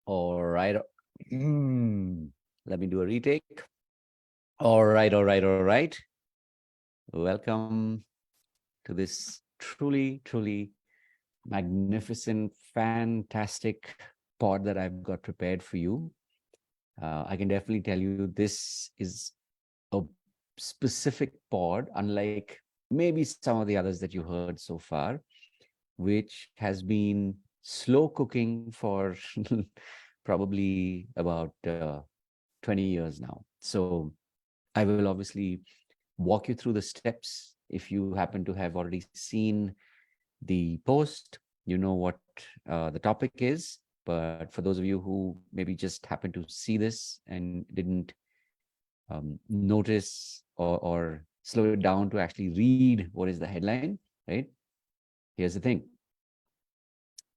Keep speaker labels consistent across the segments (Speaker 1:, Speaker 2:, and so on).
Speaker 1: All right. Let me do a retake. All right, all right, all right. Welcome to this truly magnificent, fantastic pod that I've got prepared for you. I can definitely tell you this is a specific pod, unlike maybe some of the others that you heard so far, which has been slow cooking for probably about 20 years now. So I will obviously walk you through the steps. If you happen to have already seen the post, you know what the topic is. But for those of you who maybe just happened to see this and didn't notice or slow it down to actually read what is the headline, right? Here's the thing.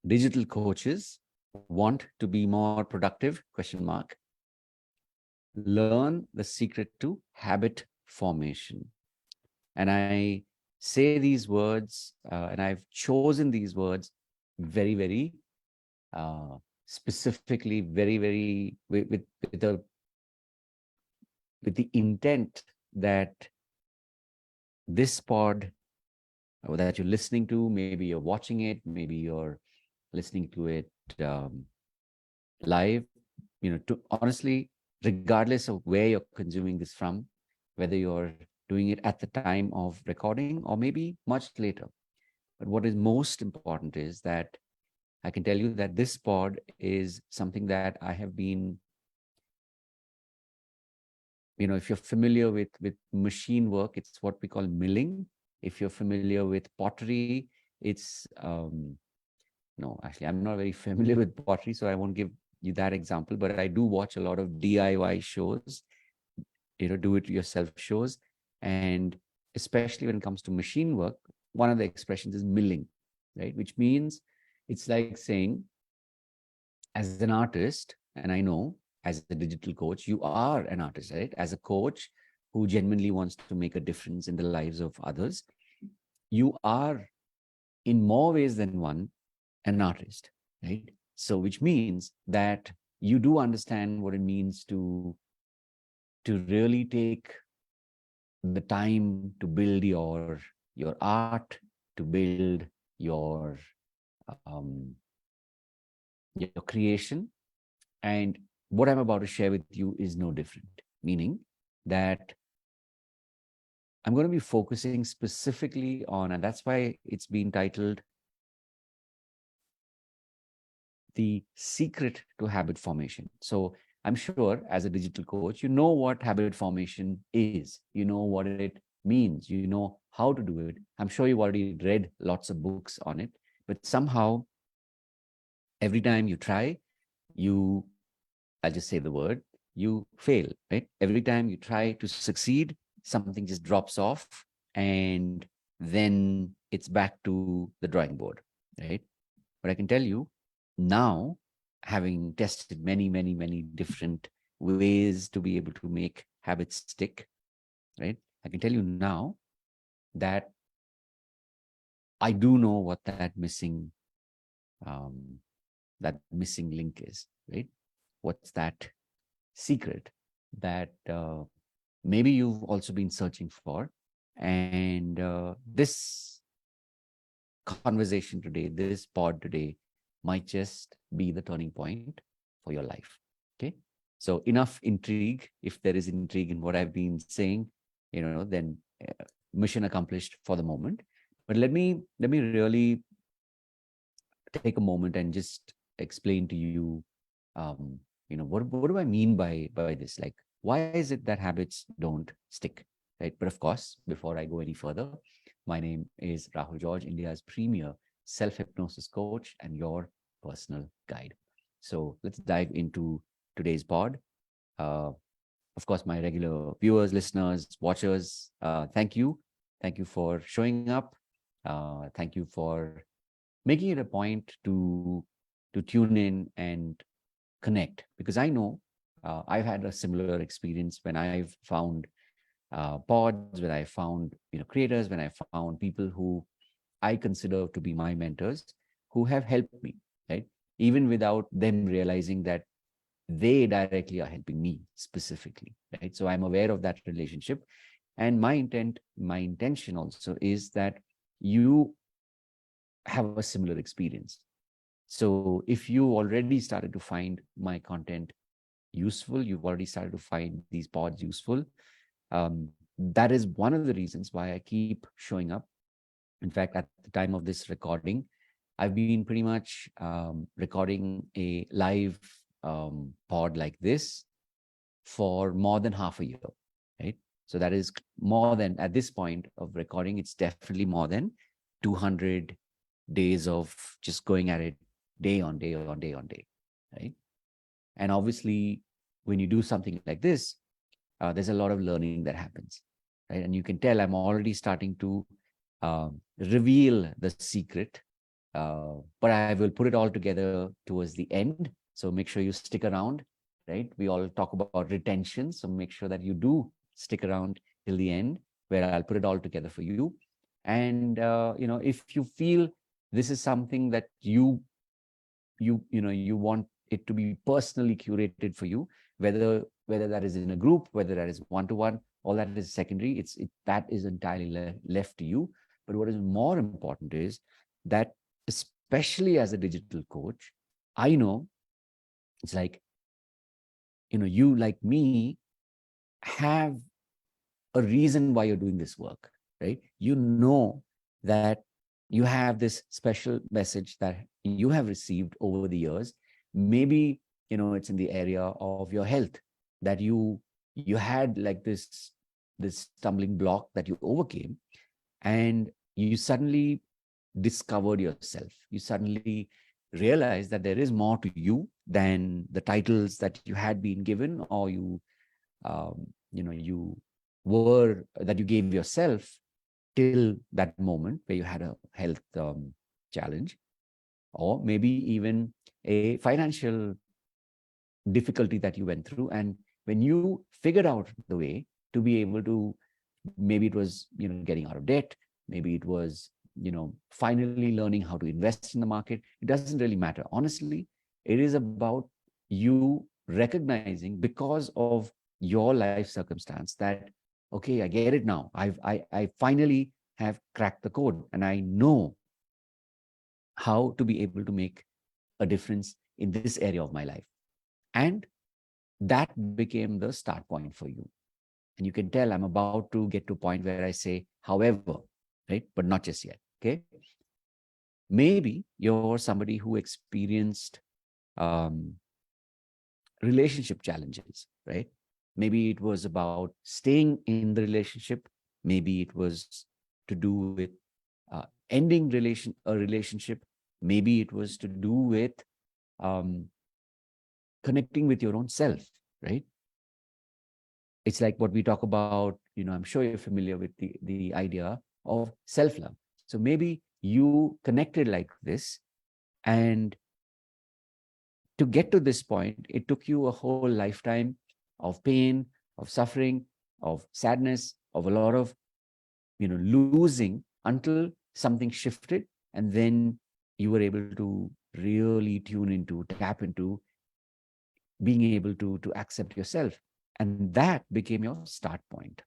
Speaker 1: Digital coaches want to be more productive, question mark. Learn the secret to habit formation. And I say these words, and I've chosen these words very specifically, very with the intent that this pod that you're listening to, maybe you're watching it, maybe you're listening to it um, live, to honestly, regardless of where you're consuming this from, whether you're doing it at the time of recording or maybe much later. But what is most important is that I can tell you that this pod is something that I have been, if you're familiar with machine work, it's what we call milling. If you're familiar with pottery, it's no, actually, I'm not very familiar with pottery, so I won't give you that example. But I do watch a lot of DIY shows, do it yourself shows, and especially when it comes to machine work, one of the expressions is milling, right? Which means it's like saying, as an artist, and I know as a digital coach, you are an artist, right? As a coach who genuinely wants to make a difference in the lives of others, you are, in more ways than one, an artist, right? So, which means that you do understand what it means to really take the time to build your art, to build um, your creation. And what I'm about to share with you is no different, meaning that I'm going to be focusing specifically on, and that's why it's been titled The Secret to Habit Formation. So I'm sure as a digital coach, you know what habit formation is, you know what it means, you know how to do it. I'm sure you've already read lots of books on it, but somehow every time you try, you, I'll just say the word, you fail, right? Every time you try to succeed, something just drops off and then it's back to the drawing board, right? But I can tell you now, having tested many different ways to be able to make habits stick, right? I can tell you now that I do know what um, that missing link is, right? What's that secret that maybe you've also been searching for? And this conversation today, this pod today, might just be the turning point for your life. Okay. So enough intrigue. If there is intrigue in what I've been saying, then mission accomplished for the moment. But let me really take a moment and just explain to you, what do I mean by this? Like, why is it that habits don't stick, right? But of course, before I go any further, my name is Rahul George, India's premier self-hypnosis coach and your personal guide. So let's dive into today's pod. Uh, of course, my regular viewers, listeners, watchers, thank you. Thank you for showing up. Thank you for making it a point to tune in and connect, because I know I've had a similar experience when I've found pods, when I found creators, when I found people who I consider to be my mentors, who have helped me, right? even without them realizing that they directly are helping me specifically, right? So I'm aware of that relationship. And my intention also is that you have a similar experience. So if you already started to find my content useful, you've already started to find these pods useful, that is one of the reasons why I keep showing up. In fact, at the time of this recording, I've been pretty much recording a live pod like this for more than half a year, right? So that is more than, at this point of recording, it's definitely more than 200 days of just going at it day on day on day on day, right? And obviously, when you do something like this, there's a lot of learning that happens, right? And you can tell I'm already starting to reveal the secret, but I will put it all together towards the end. So make sure you stick around, right? We all talk about retention, so make sure that you do stick around till the end, where I'll put it all together for you. And if you feel this is something that you want it to be personally curated for you, whether that is in a group, whether that is one to one, all that is secondary. That is entirely left to you. But what is more important is that, especially as a digital coach, I know it's like, you like me have a reason why you're doing this work, right? You know that you have this special message that you have received over the years. Maybe, it's in the area of your health, that you had like this stumbling block that you overcame, and you suddenly discovered yourself. You suddenly realized that there is more to you than the titles that you had been given, or you were that you gave yourself till that moment where you had a health challenge, or maybe even a financial difficulty that you went through. And when you figured out the way to be able to, maybe it was getting out of debt, maybe it was finally learning how to invest in the market. It doesn't really matter, honestly. It is about you recognizing, because of your life circumstance, that okay, I get it now. I finally have cracked the code, and I know how to be able to make a difference in this area of my life. And that became the start point for you. And you can tell I'm about to get to a point where I say, however, right? But not just yet. Okay. Maybe you're somebody who experienced um, relationship challenges, right? Maybe it was about staying in the relationship. Maybe it was to do with ending a relationship. Maybe it was to do with um, connecting with your own self, right? It's like what we talk about, I'm sure you're familiar with the idea of self-love. So maybe you connected like this, and to get to this point, it took you a whole lifetime of pain, of suffering, of sadness, of a lot of losing, until something shifted, and then you were able to really tap into being able to accept yourself. And that became your start point.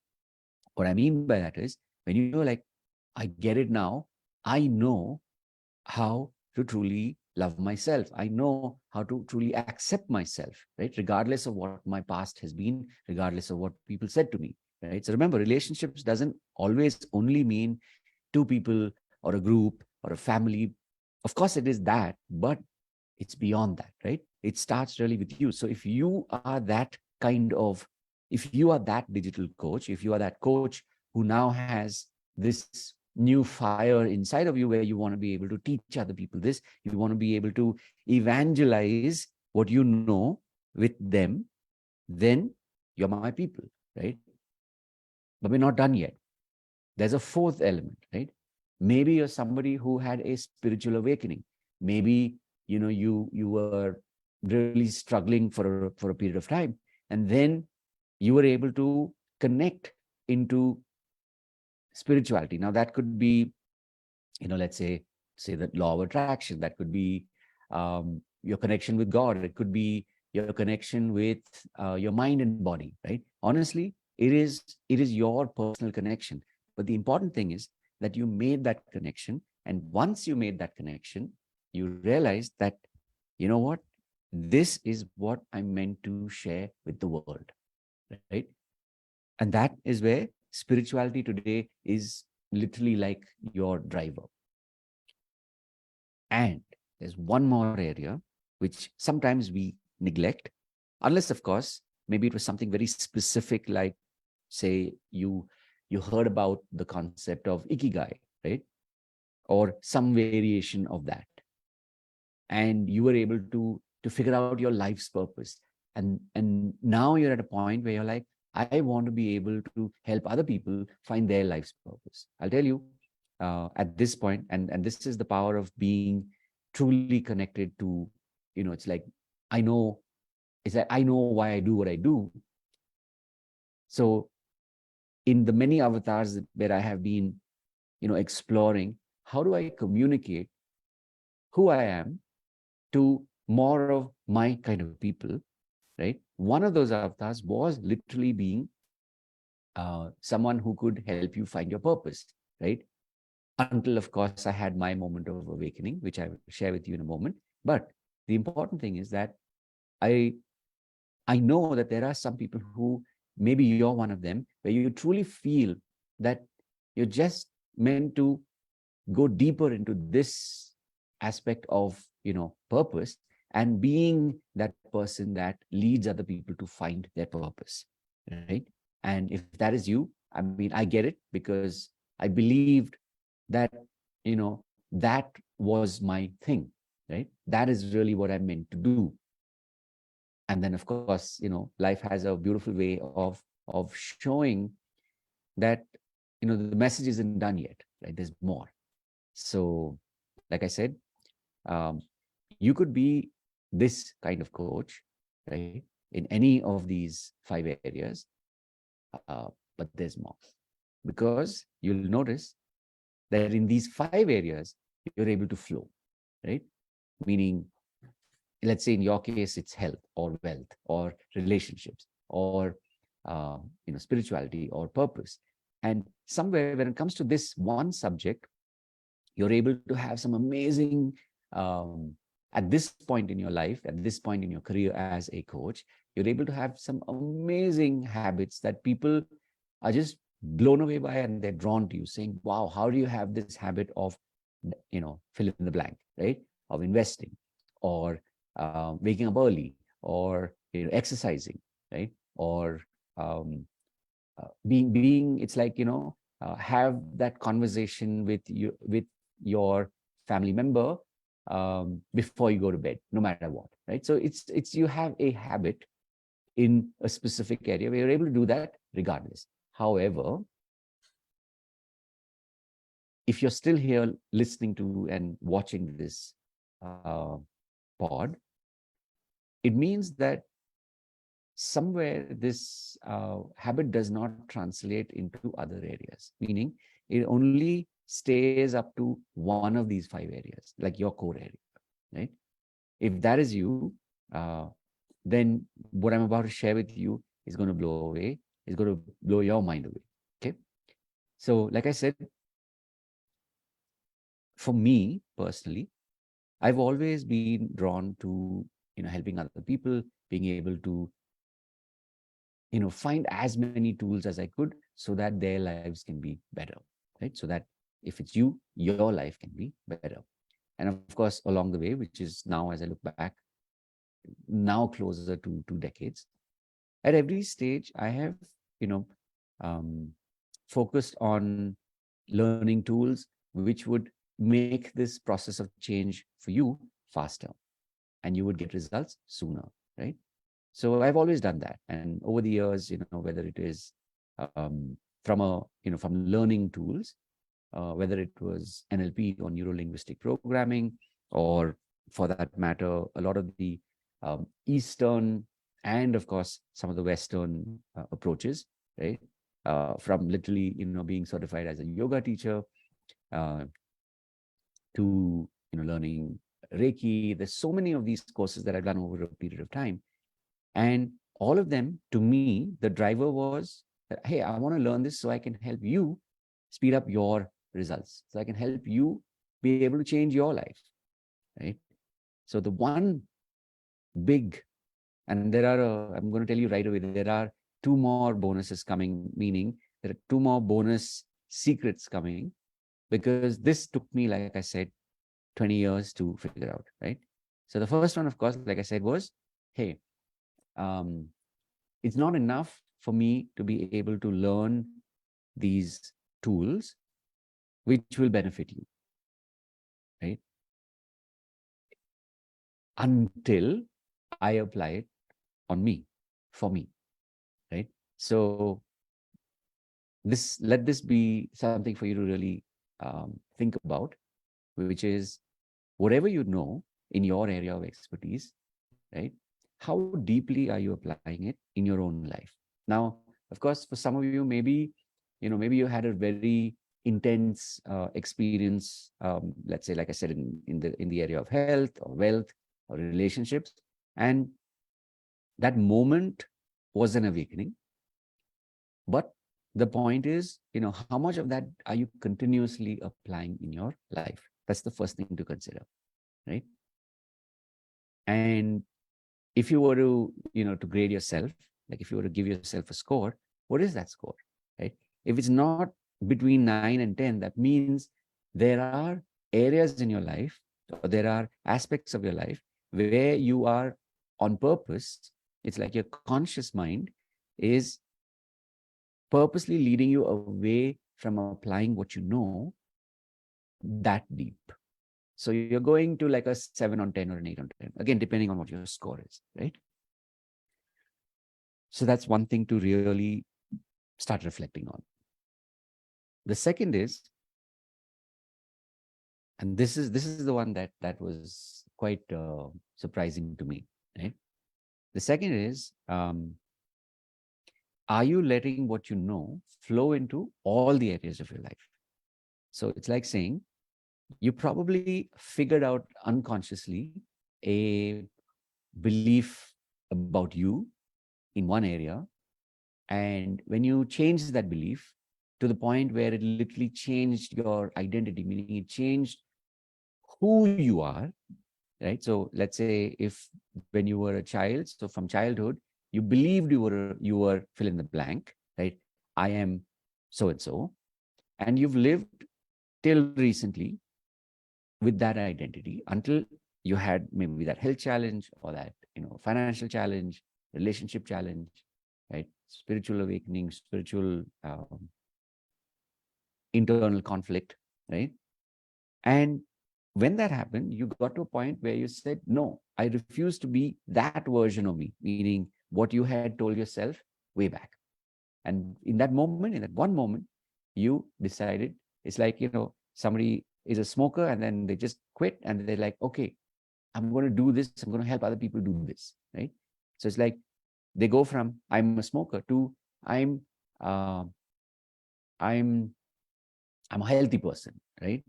Speaker 1: What I mean by that is, when you're like, I get it now, I know how to truly love myself. I know how to truly accept myself, right? Regardless of what my past has been, regardless of what people said to me, right? So remember, relationships doesn't always only mean two people or a group or a family. Of course, it is that, but it's beyond that, right? It starts really with you. So if you are that digital coach, if you are that coach who now has this new fire inside of you, where you want to be able to teach other people this, you want to be able to evangelize what you know with them, then you're my people, right? But we're not done yet. There's a fourth element, right? Maybe you're somebody who had a spiritual awakening. Maybe you were really struggling for a period of time, and then you were able to connect into spirituality. Now that could be, let's say the law of attraction. That could be your connection with God. It could be your connection with your mind and body, right? Honestly, it is your personal connection. But the important thing is that you made that connection, and once you made that connection, you realize that, you know what, this is what I'm meant to share with the world, right? And that is where spirituality today is literally like your driver. And there's one more area which sometimes we neglect, unless, of course, maybe it was something very specific, like, say, you heard about the concept of ikigai, right? Or some variation of that, and you were able to figure out your life's purpose. And now you're at a point where you're like, I want to be able to help other people find their life's purpose. I'll tell you, at this point, and this is the power of being truly connected to, it's like, I know, it's like I know why I do what I do. So in the many avatars where I have been, exploring, how do I communicate who I am to more of my kind of people, right? One of those avatars was literally being someone who could help you find your purpose, right? Until, of course, I had my moment of awakening, which I will share with you in a moment. But the important thing is that I I know that there are some people who, maybe you're one of them, where you truly feel that you're just meant to go deeper into this aspect of, purpose, and being that person that leads other people to find their purpose, right? And if that is you, I mean, I get it, because I believed that, that was my thing, right? That is really what I'm meant to do. And then, of course, life has a beautiful way of showing that, the message isn't done yet, right? There's more. So, like I said, um, you could be this kind of coach, right, in any of these 5 areas, but there's more, because you'll notice that in these 5 areas you're able to flow, right? Meaning, let's say in your case, it's health or wealth or relationships or spirituality or purpose. And somewhere when it comes to this one subject, you're able to have some amazing, at this point in your life, at this point in your career as a coach, you're able to have some amazing habits that people are just blown away by, and they're drawn to you, saying, wow, how do you have this habit of, fill in the blank, right? Of investing, or waking up early, or exercising, right? Or being it's like, have that conversation with your family member before you go to bed, no matter what, right? So it's you have a habit in a specific area where you're able to do that regardless. However, if you're still here listening to and watching this pod, it means that somewhere this habit does not translate into other areas, meaning it only stays up to one of these 5 areas, like your core area, right? If that is you, then what I'm about to share with you is going to blow away, is going to blow your mind away. Okay. So, like I said, for me personally, I've always been drawn to, helping other people, being able to, find as many tools as I could so that their lives can be better, right? So that if it's you, your life can be better. And of course, along the way, which is now, as I look back, now closer to 2 decades, at every stage, I have, you know, um, focused on learning tools which would make this process of change for you faster, and you would get results sooner, right? So I've always done that. And over the years, whether it is from learning tools, whether it was NLP or neuro linguistic programming, or for that matter, a lot of the Eastern and, of course, some of the Western approaches, right? From literally, being certified as a yoga teacher, to learning Reiki. There's so many of these courses that I've done over a period of time. And all of them, to me, the driver was that, hey, I want to learn this so I can help you speed up your results. So I can help you be able to change your life, right? So the one big, and there are, I'm going to tell you right away, there are two more bonuses coming, meaning there are two more bonus secrets coming, because this took me, like I said, 20 years to figure out, right? So the first one, of course, like I said, was, hey, um, it's not enough for me to be able to learn these tools which will benefit you, right? Until I apply it on me, for me, right? So let this be something for you to really think about, which is whatever you know in your area of expertise, right? How deeply are you applying it in your own life? Now, of course, for some of you, maybe, maybe you had a very intense experience, let's say, like I said, in the area of health or wealth or relationships, and that moment was an awakening. But the point is, how much of that are you continuously applying in your life? That's the first thing to consider, right? And if you were to, to grade yourself, like if you were to give yourself a score, what is that score, right? If it's not between 9 and 10, that means there are areas in your life, or there are aspects of your life where you are on purpose. It's like your conscious mind is purposely leading you away from applying what you know that deep. So you're going to like a 7 on 10 or an 8 on 10, again, depending on what your score is, right? So that's one thing to really start reflecting on. The second is, and this is the one that was quite surprising to me, right? The second is, are you letting what you know flow into all the areas of your life? So it's like saying you probably figured out unconsciously a belief about you in one area. And when you change that belief to the point where it literally changed your identity, meaning it changed who you are, right? So let's say if when you were a child, so from childhood, you believed you were fill in the blank, right? I am so and so, and you've lived till recently with that identity until you had maybe that health challenge or that financial challenge, relationship challenge, right? Spiritual awakening, spiritual internal conflict, right? And when that happened, you got to a point where you said, no, I refuse to be that version of me, meaning what you had told yourself way back. And in that moment, in that one moment, you decided, it's like, somebody is a smoker and then they just quit and they're like, okay, I'm going to do this. I'm going to help other people do this, right? So it's like they go from I'm a smoker to I'm uh, I'm I'm a healthy person, right?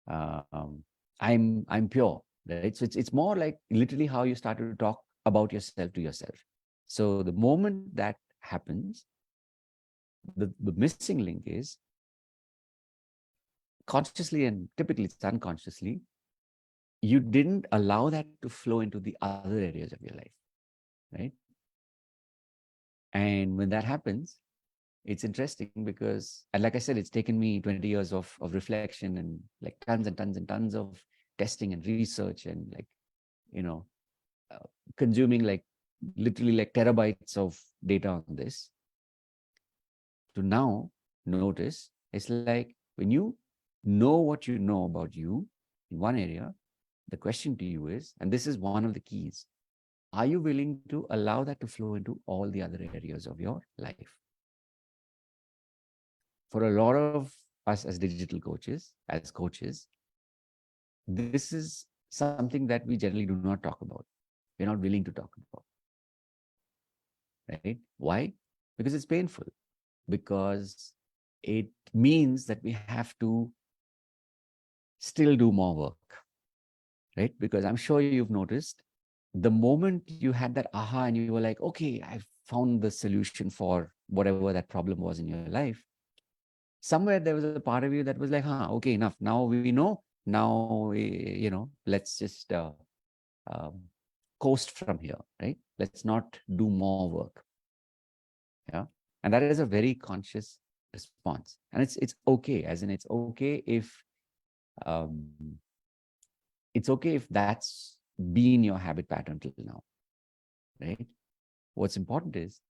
Speaker 1: Um, I'm pure, right? So it's more like literally how you started to talk about yourself to yourself. So the moment that happens, the missing link is consciously and typically it's unconsciously, you didn't allow that to flow into the other areas of your life, right? And when that happens, it's interesting because, and like I said, it's taken me 20 years of reflection and like tons and tons and tons of testing and research and like, you know, uh, consuming like literally like terabytes of data on this to now notice it's like when you know what you know about you in one area, the question to you is, and this is one of the keys, are you willing to allow that to flow into all the other areas of your life? For a lot of us as digital coaches, as coaches, this is something that we generally do not talk about. We're not willing to talk about, right? Why? Because it's painful, because it means that we have to still do more work, right? Because I'm sure you've noticed the moment you had that aha and you were like, okay, I've found the solution for whatever that problem was in your life, somewhere there was a part of you that was like, huh, okay, enough. Now we know. Now, let's just um, coast from here, right? Let's not do more work. Yeah. And that is a very conscious response. And it's okay, as in it's okay if um, it's okay if that's been your habit pattern till now, right? What's important is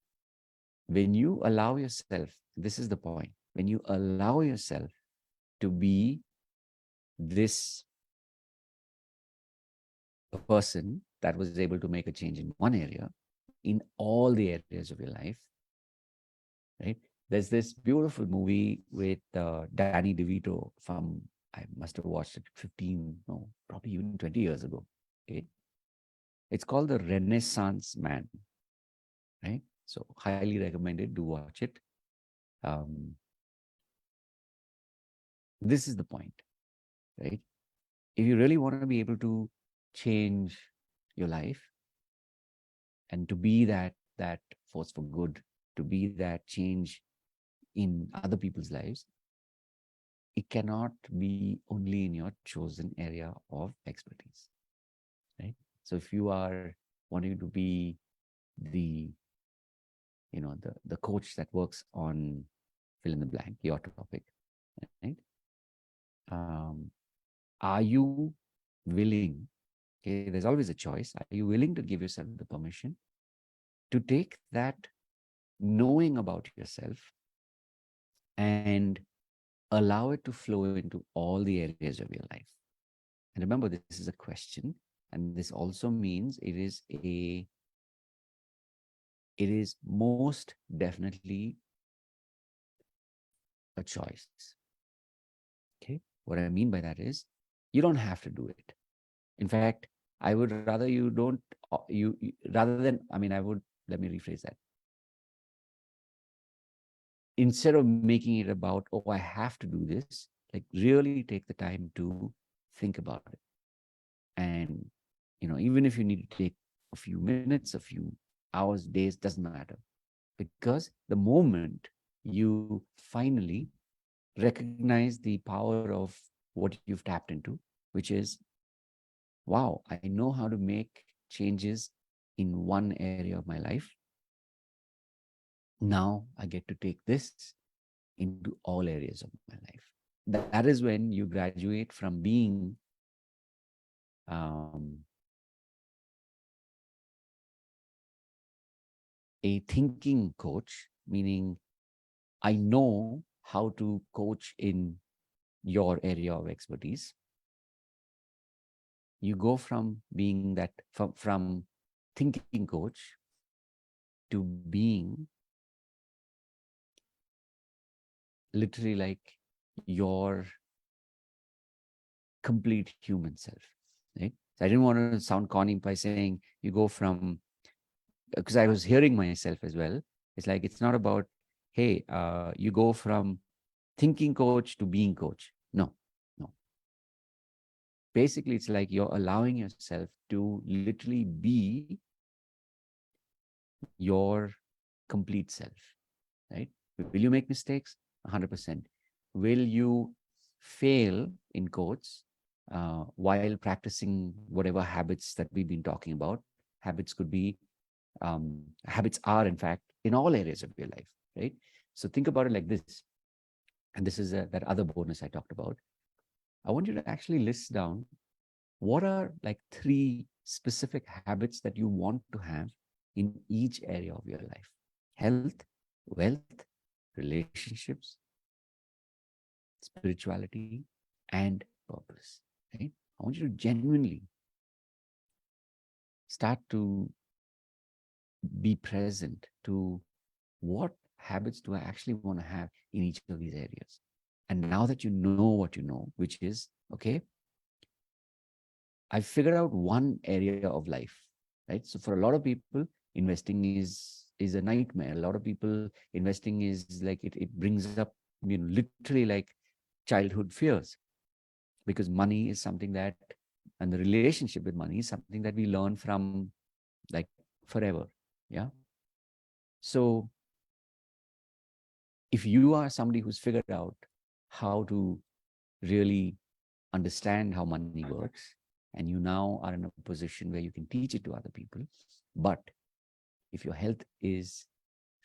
Speaker 1: when you allow yourself, this is the point, when you allow yourself to be this person that was able to make a change in one area, in all the areas of your life, right? There's this beautiful movie with Danny DeVito from, I must have watched it 15, no, probably even 20 years ago. Okay. It's called The Renaissance Man, right? So highly recommended. Do watch it. Um, this is the point, right? If you really want to be able to change your life and to be that force for good, to be that change in other people's lives, it cannot be only in your chosen area of expertise, right? So if you are wanting to be the the coach that works on fill in the blank, your topic, right? um, are you willing, okay, there's always a choice, are you willing to give yourself the permission to take that knowing about yourself and allow it to flow into all the areas of your life? And remember, this is a question, and this also means it is most definitely a choice. Okay. What I mean by that is you don't have to do it. In fact, I would rather you don't, rather than, I mean, I would, let me rephrase that. Instead of making it about, oh, I have to do this, like really take the time to think about it. And, even if you need to take a few minutes, a few hours, days, doesn't matter. Because the moment you finally recognize the power of what you've tapped into, which is, wow, I know how to make changes in one area of my life. Now I get to take this into all areas of my life. That is when you graduate from being um, a thinking coach, meaning I know how to coach in your area of expertise. You go from being that, from thinking coach to being literally like your complete human self, right? So I didn't want to sound corny by saying you go from, because I was hearing myself as well. It's like, it's not about, hey, you go from thinking coach to being coach. No, no. Basically, it's like you're allowing yourself to literally be your complete self, right? Will you make mistakes? 100%. Will you fail, in quotes, while practicing whatever habits that we've been talking about? Habits could be, habits are, in fact, in all areas of your life, right? So think about it like this. And this is that other bonus I talked about. I want you to actually list down what are like 3 specific habits that you want to have in each area of your life: health, wealth, relationships, spirituality, and purpose, right? I want you to genuinely start to be present to what habits do I actually want to have in each of these areas. And now that you know what you know, which is, okay, I figured out one area of life, right? So for a lot of people, investing is a nightmare. A lot of people, investing is like it brings up, literally like childhood fears, because money is something that And the relationship with money is something that we learn from like forever. Yeah. So if you are somebody who's figured out how to really understand how money works, and you now are in a position where you can teach it to other people, but if your health is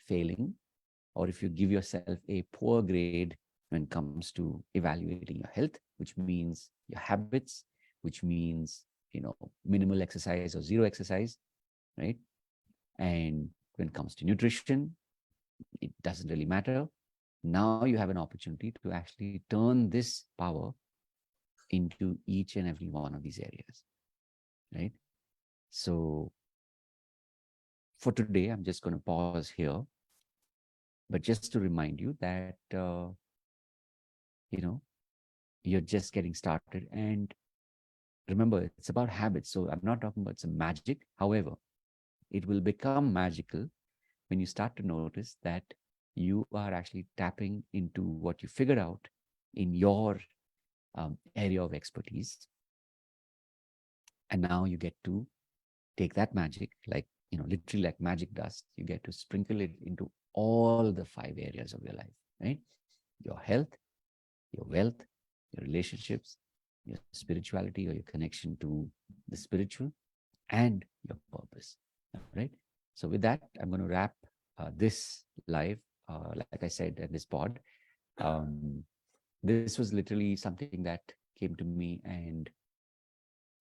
Speaker 1: failing, or if you give yourself a poor grade when it comes to evaluating your health, which means your habits, which means, minimal exercise or zero exercise, right? And when it comes to nutrition, it doesn't really matter. Now you have an opportunity to actually turn this power into each and every one of these areas, right? So for today, I'm just going to pause here, but just to remind you that, you know, you're just getting started. And remember, it's about habits. So I'm not talking about some magic. However, it will become magical when you start to notice that you are actually tapping into what you figured out in your area of expertise. And now you get to take that magic, like, literally like magic dust, you get to sprinkle it into all the 5 areas of your life, right? Your health, your wealth, your relationships, your spirituality or your connection to the spiritual, and your purpose, right? So with that, I'm going to wrap this live, like I said, at this pod. Um, this was literally something that came to me, and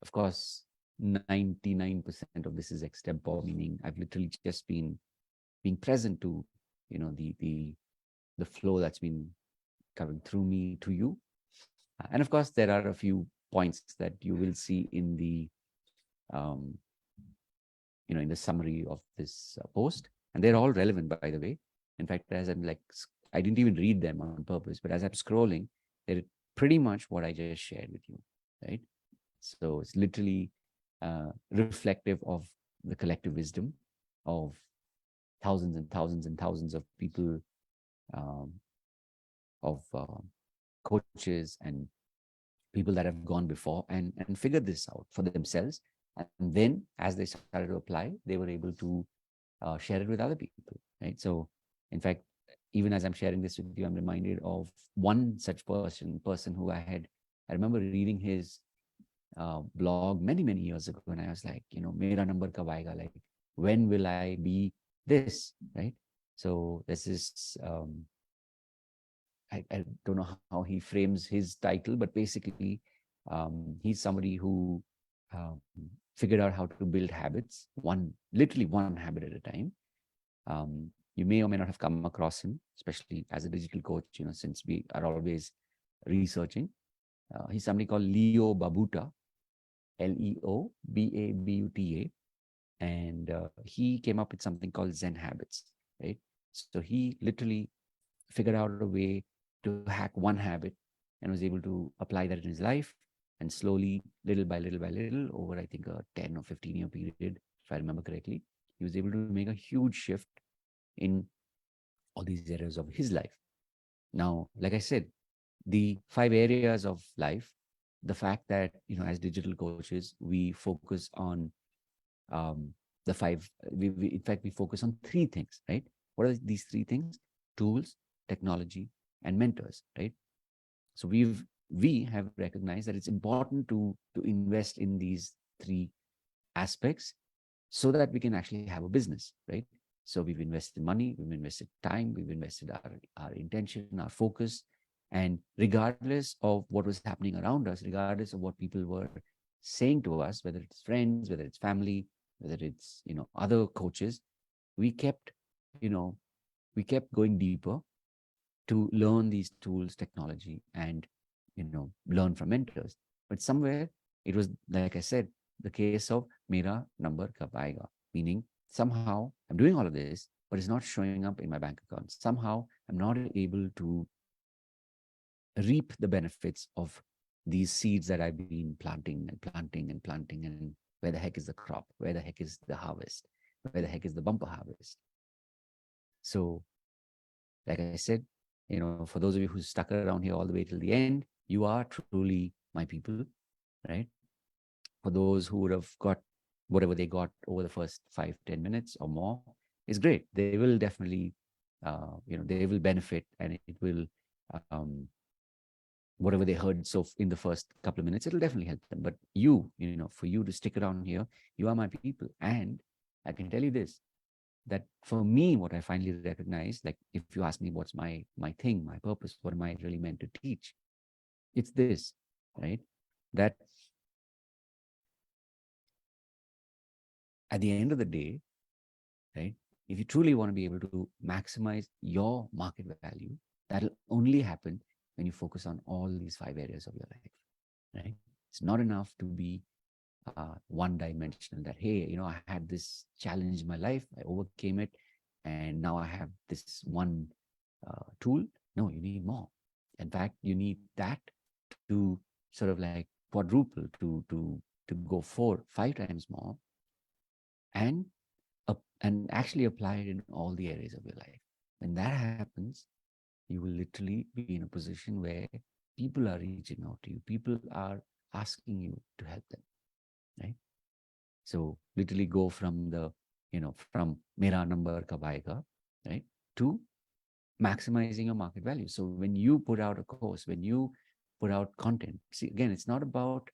Speaker 1: of course, 99% of this is extempore, meaning I've literally just been being present to, the flow that's been coming through me to you. And of course, there are a few points that you will see in the, um, in the summary of this post, and they're all relevant, by the way. In fact, as I'm like, I didn't even read them on purpose, but as I'm scrolling, they're pretty much what I just shared with you, right? So it's literally reflective of the collective wisdom of thousands and thousands and thousands of people, um, of coaches and people that have gone before and figured this out for themselves. And then as they started to apply, they were able to share it with other people, right? So in fact, even as I'm sharing this with you, I'm reminded of one such person who I remember reading his blog many, many years ago. And I was like, mera number kab aayega? Like, when will I be this, right? So this is, I don't know how he frames his title, but basically, he's somebody who um, figured out how to build habits, literally one habit at a time. You may or may not have come across him, especially as a digital coach, since we are always researching. He's somebody called Leo Babuta, Leobabuta, and he came up with something called Zen habits, right? So he literally figured out a way to hack one habit and was able to apply that in his life. And slowly, little by little, over I think a 10 or 15-year period, if I remember correctly, he was able to make a huge shift in all these areas of his life. Now, like I said, the 5 areas of life, the fact that, as digital coaches, we focus on um, the five, in fact, we focus on 3 things, right? What are these 3 things? Tools, technology, and mentors, right? So we have recognized that it's important to invest in these 3 aspects so that we can actually have a business, right? So we've invested money, we've invested time, we've invested our intention, our focus. And regardless of what was happening around us, regardless of what people were saying to us, whether it's friends, whether it's family, whether it's, other coaches, we kept, you know, we kept going deeper to learn these tools, technology, and, learn from mentors. But somewhere it was, like I said, the case of mera number kab aayega, meaning somehow I'm doing all of this, but it's not showing up in my bank account. Somehow I'm not able to reap the benefits of these seeds that I've been planting and planting and planting. And where the heck is the crop? Where the heck is the harvest? Where the heck is the bumper harvest? So, like I said, for those of you who stuck around here all the way till the end, you are truly my people, right? For those who would have got whatever they got over the first 5-10 minutes or more is great. They will definitely, they will benefit, and it will, um, whatever they heard in the first couple of minutes, it'll definitely help them. But for you to stick around here, you are my people. And I can tell you this, that for me, what I finally recognize, like if you ask me what's my thing, my purpose, what am I really meant to teach, it's this, right? That at the end of the day, right, if you truly want to be able to maximize your market value, that'll only happen when you focus on all these 5 areas of your life, right? It's not enough to be one dimensional, that, hey, I had this challenge in my life, I overcame it, and now I have this one tool. No, you need more. In fact, you need that to sort of like quadruple, to go 4-5 times more, and and actually apply it in all the areas of your life. When that happens, you will literally be in a position where people are reaching out to you, people are asking you to help them, right? So literally go from from mera number kab aayega, right, to maximizing your market value. So when you put out a course, when you put out content, see, again, it's not about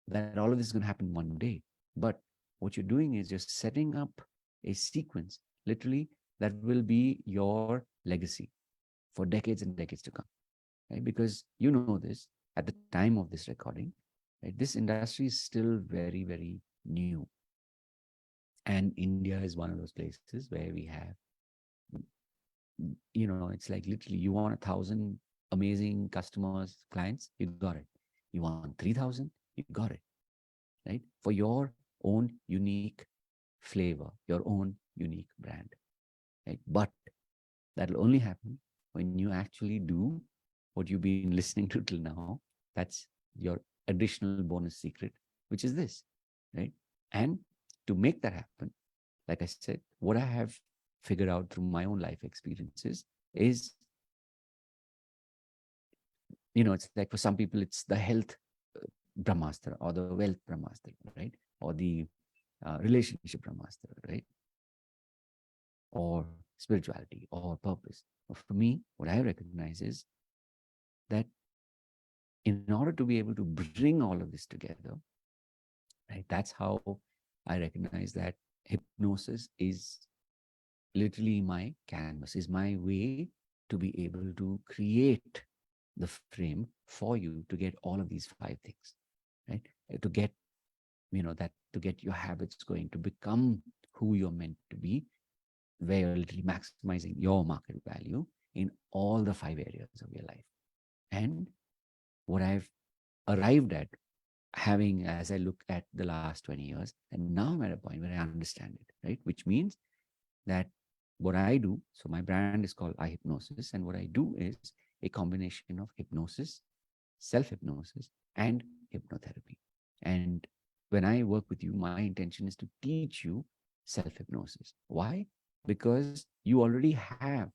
Speaker 1: that all of this is going to happen one day, but what you're doing is just setting up a sequence, literally, that will be your legacy for decades and decades to come, right? Because you know this, at the time of this recording, right, this industry is still very, very new. And India is one of those places where we have, it's like literally you want 1,000 amazing customers, clients, you got it. You want 3,000, you got it, right? For your own unique flavor, your own unique brand, right? But that'll only happen when you actually do what you've been listening to till now. That's your additional bonus secret, which is this, right? And to make that happen, like I said, what I have figured out through my own life experiences is, it's like for some people, it's the health Brahmastra or the wealth Brahmastra, right? Or the relationship Brahmastra, right? Or spirituality or purpose. But for me, what I recognize is that in order to be able to bring all of this together, right, that's how I recognize that hypnosis is literally my canvas, is my way to be able to create the frame for you to get all of these 5 things, right? To get, to get your habits going, to become who you're meant to be, where you're literally maximizing your market value in all the 5 areas of your life. And what I've arrived at, having, as I look at the last 20 years, and now I'm at a point where I understand it, right? Which means that what I do, so my brand is called iHypnosis, and what I do is a combination of hypnosis, self-hypnosis, and hypnotherapy. And when I work with you, my intention is to teach you self-hypnosis. Why? Because you already have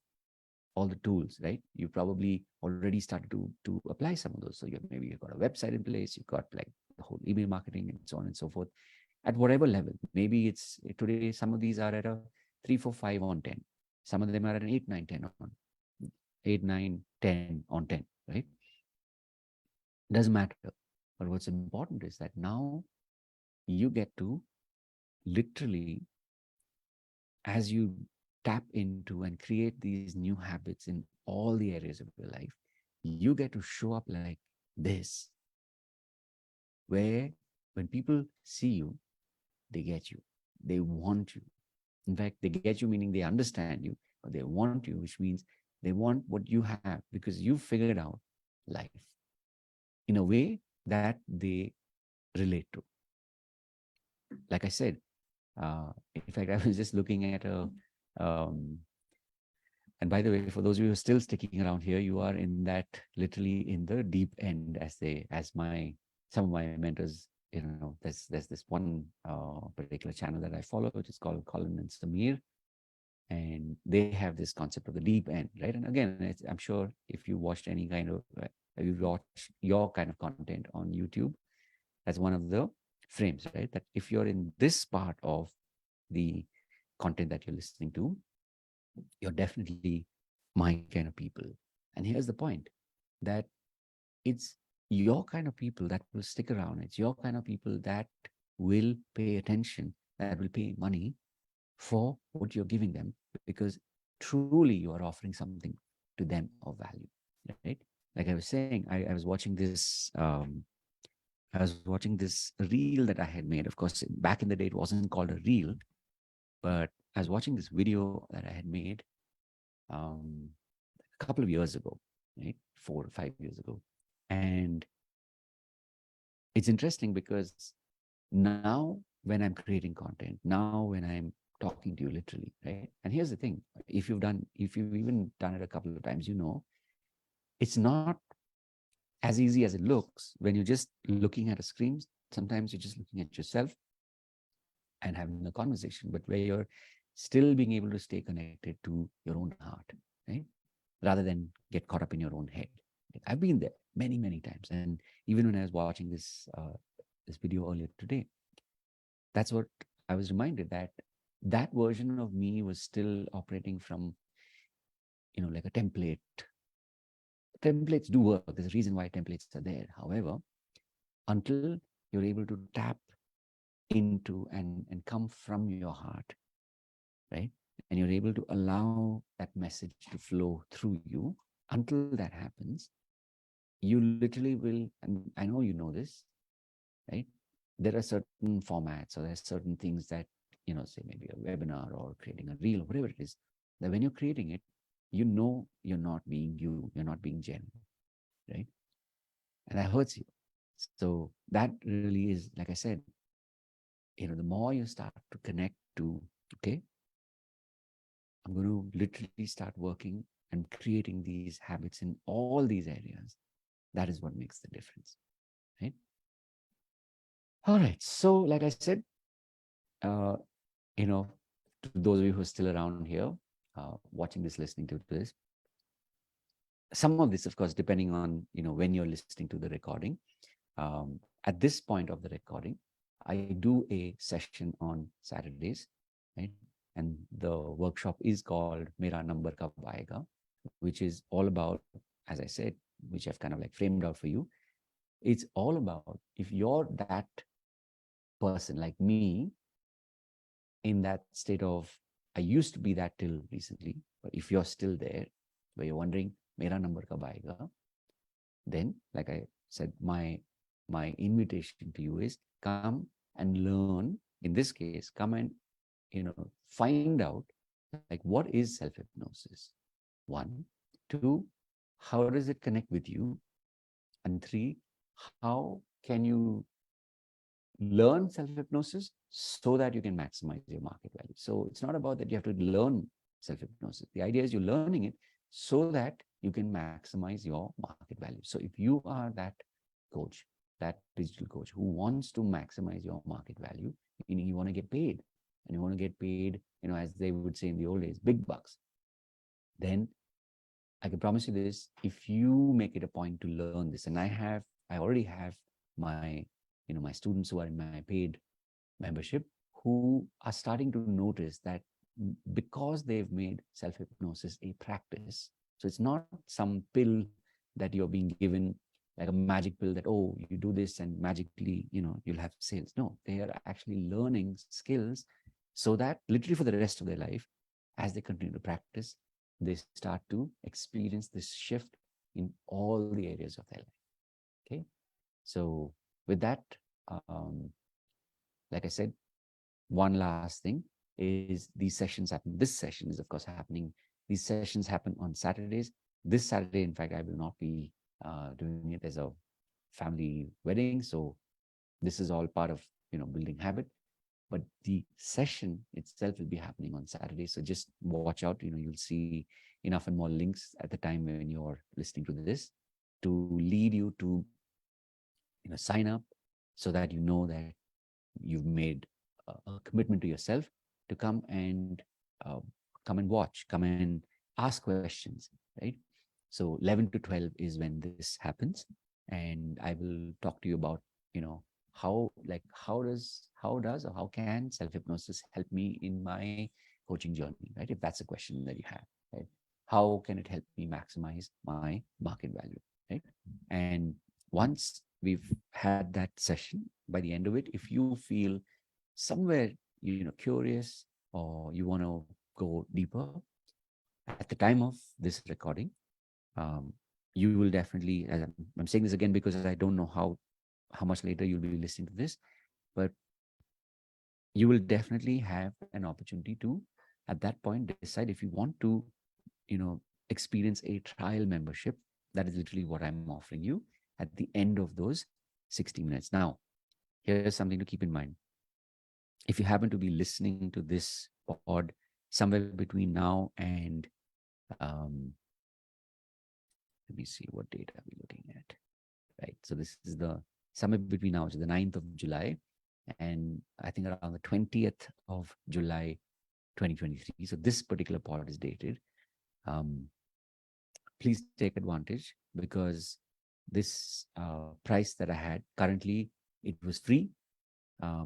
Speaker 1: all the tools, right? You probably already started to apply some of those. So maybe you've got a website in place, you've got like the whole email marketing and so on and so forth, at whatever level. Maybe it's today, some of these are at a 3, 4, 5 on 10. Some of them are at an 8, 9, 10 on 8, 9, 10 on 10, right? Doesn't matter. But what's important is that now you get to literally, as you tap into and create these new habits in all the areas of your life, you get to show up like this, where when people see you, they get you, they want you. In fact, they get you meaning they understand you, but they want you, which means they want what you have, because you figured out life in a way that they relate to. Like I said, in fact, I was just looking at um, and by the way, for those of you who are still sticking around here, you are in that, literally in the deep end, as some of my mentors, there's this one particular channel that I follow, which is called Colin and Samir, and they have this concept of the deep end, right? And again, I'm sure if you watched any kind of, you watch your kind of content on YouTube, that's one of the frames, right? That if you're in this part of the content that you're listening to, you're definitely my kind of people. And here's the point, that it's your kind of people that will stick around. It's your kind of people that will pay attention, that will pay money for what you're giving them, because truly you are offering something to them of value, right? Like I was saying, I was watching this. I was watching this reel that I had made. Of course, back in the day, it wasn't called a reel, but I was watching this video that I had made um, a couple of years ago, right? 4 or 5 years ago. And it's interesting because now when I'm creating content, now when I'm talking to you literally, right? And here's the thing, if you've even done it a couple of times, you know, it's not as easy as it looks when you're just looking at a screen. Sometimes you're just looking at yourself and having a conversation, but where you're still being able to stay connected to your own heart, right? Rather than get caught up in your own head. I've been there many, many times. And even when I was watching this video earlier today, that's what I was reminded, that that version of me was still operating from, like a template. Templates do work. There's a reason why templates are there. However, until you're able to tap into and come from your heart, right? And you're able to allow that message to flow through you, until that happens, you literally will, and I know you know this, right? There are certain formats, or there's certain things that, say maybe a webinar or creating a reel or whatever it is, that when you're creating it, you're not being you, you're not being genuine, right? And that hurts you. So that really is, like I said, the more you start to connect to, okay, I'm going to literally start working and creating these habits in all these areas. That is what makes the difference, right? All right. So, like I said, uh, you know, to those of you who are still around here, watching this, listening to this, some of this, of course, depending on, when you're listening to the recording. At this point of the recording, I do a session on Saturdays, right? And the workshop is called Mera Number Kab Aayega, which is all about, as I said, which I've kind of like framed out for you. It's all about, if you're that person like me, in that state of, I used to be that till recently, but if you're still there, where you're wondering, Mera number kab aayega, then, like I said, my invitation to you is, come and learn. In this case, come and find out, like, what is self hypnosis. One, two, how does it connect with you, and three, how can you learn self hypnosis so that you can maximize your market value. So it's not about that you have to learn self hypnosis. The idea is you're learning it so that you can maximize your market value. So if you are that coach, that digital coach who wants to maximize your market value, meaning you want to get paid, and you want to get paid, as they would say in the old days, big bucks, then I can promise you this: if you make it a point to learn this, and I already have my, my students who are in my paid membership, who are starting to notice that, because they've made self hypnosis a practice. So it's not some pill that you're being given, like a magic pill that, oh, you do this and magically, you'll have sales. No, they are actually learning skills, so that literally for the rest of their life, as they continue to practice, they start to experience this shift in all the areas of their life. Okay. So with that, like I said, one last thing is, these sessions happen. This session is, of course, happening. These sessions happen on Saturdays. This Saturday, in fact, I will not be doing it. There's a family wedding. So this is all part of, building habit. But the session itself will be happening on Saturday. So just watch out. You'll see enough and more links at the time when you're listening to this, to lead you to, sign up, so that you know that you've made a commitment to yourself to uh, come and watch, come and ask questions, right? So 11 to 12 is when this happens, and I will talk to you about, how does or how can self hypnosis help me in my coaching journey, right? If that's a question that you have, right? How can it help me maximize my market value, right? And once we've had that session, by the end of it, if you feel somewhere curious or you want to go deeper at the time of this recording, um, you will definitely, as I'm saying this again because I don't know how much later you'll be listening to this, but you will definitely have an opportunity to, at that point, decide if you want to, experience a trial membership. That is literally what I'm offering you at the end of those 60 minutes. Now, here's something to keep in mind. If you happen to be listening to this pod somewhere between now and let me see, what date are we looking at? Right. So this is the somewhere between now, which is the 9th of July, and I think around the 20th of July 2023. So this particular pod is dated. Um, please take advantage because this price that I had currently, it was free,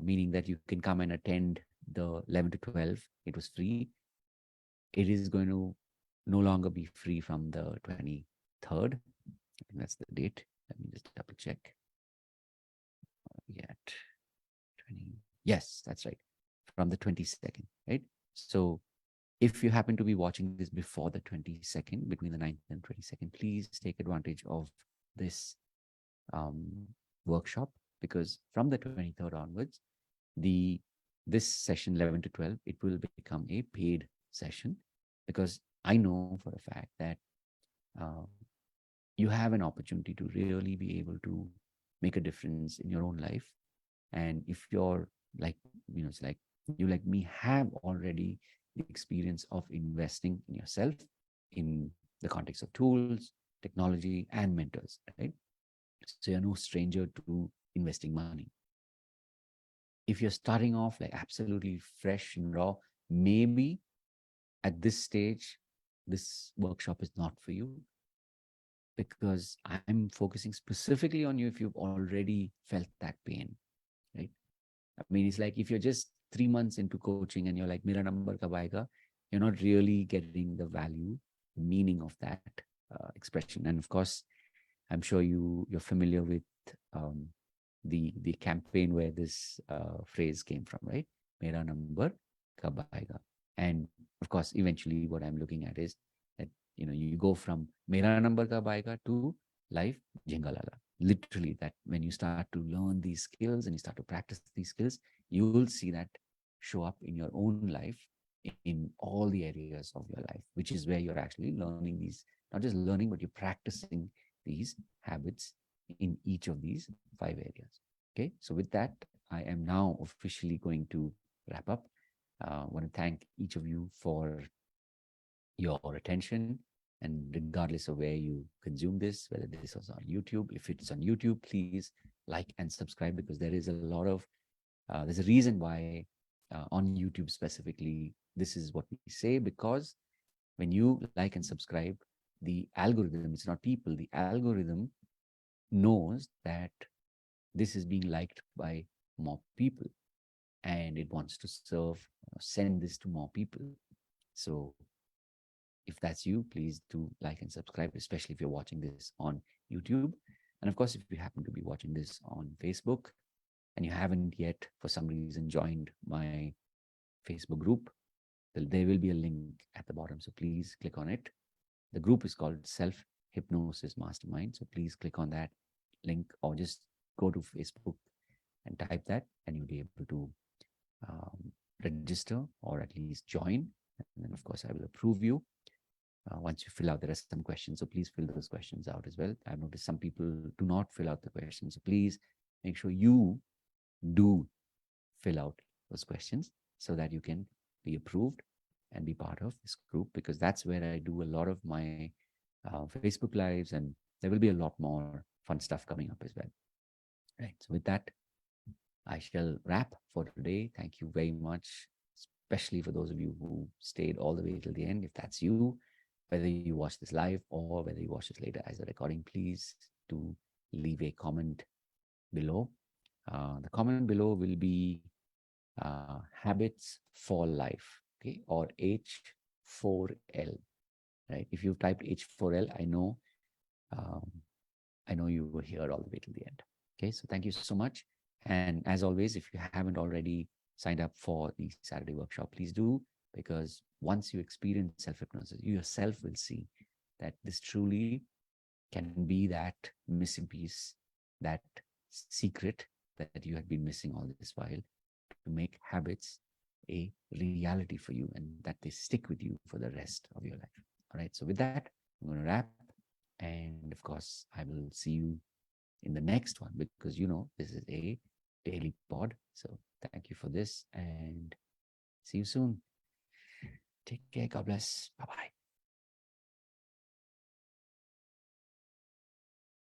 Speaker 1: meaning that you can come and attend the 11 to 12. It was free. It is going to no longer be free from the 23rd. I think that's the date. Let me just double check. Yet 20. Yes, that's right. From the 22nd, right? So if you happen to be watching this before the 22nd, between the 9th and 22nd, please take advantage of this um, workshop, because from the 23rd onwards, the this session 11 to 12, it will become a paid session, because I know for a fact that uh, you have an opportunity to really be able to make a difference in your own life. And if you're like, it's like you like me have already the experience of investing in yourself in the context of tools, technology, and mentors, right? So you're no stranger to investing money. If you're starting off like absolutely fresh and raw, maybe at this stage, this workshop is not for you, because I'm focusing specifically on you if you've already felt that pain, right? I mean, it's like if you're just 3 months into coaching and you're like, Mera number kab aayega, you're not really getting the value, meaning of that expression. And of course, I'm sure you're familiar with um, the campaign where this phrase came from, right? Mera number kab aayega. And of course, eventually, what I'm looking at is that you go from Mera number kab aayega to life jingalala. Literally, that when you start to learn these skills and you start to practice these skills, you will see that show up in your own life in all the areas of your life, which is where you're actually learning these, not just learning, but you're practicing these habits in each of these 5 areas. Okay, so with that, I am now officially going to wrap up. I want to thank each of you for your attention. And regardless of where you consume this, whether this is on YouTube, if it's on YouTube, please like and subscribe, because there is a lot of, there's a reason why on YouTube specifically, this is what we say, because when you like and subscribe, the algorithm, it's not people, the algorithm knows that this is being liked by more people, and it wants to send this to more people. So if that's you, please do like and subscribe, especially if you're watching this on YouTube. And of course, if you happen to be watching this on Facebook and you haven't yet, for some reason, joined my Facebook group, there will be a link at the bottom. So please click on it. The group is called Self Hypnosis Mastermind. So please click on that link, or just go to Facebook and type that, and you'll be able to register, or at least join. And then, of course, I will approve you. Once you fill out, there are some questions, so please fill those questions out as well. I've noticed some people do not fill out the questions, so please make sure you do fill out those questions so that you can be approved and be part of this group, because that's where I do a lot of my Facebook lives, and there will be a lot more fun stuff coming up as well. Right. So with that, I shall wrap for today. Thank you very much, especially for those of you who stayed all the way till the end. If that's you, whether you watch this live or whether you watch this later as a recording, please do leave a comment below. The comment below will be habits for life, okay, or H4L, right? If you've typed H4L, um, I know you were here all the way till the end. Okay, so thank you so much. And as always, if you haven't already signed up for the Saturday workshop, please do, because once you experience self hypnosis, you yourself will see that this truly can be that missing piece, that secret that you had been missing all this while, to make habits a reality for you and that they stick with you for the rest of your life. All right. So, with that, I'm going to wrap. And of course, I will see you in the next one because this is a daily pod. So, thank you for this and see you soon. Take care. God bless. Bye bye.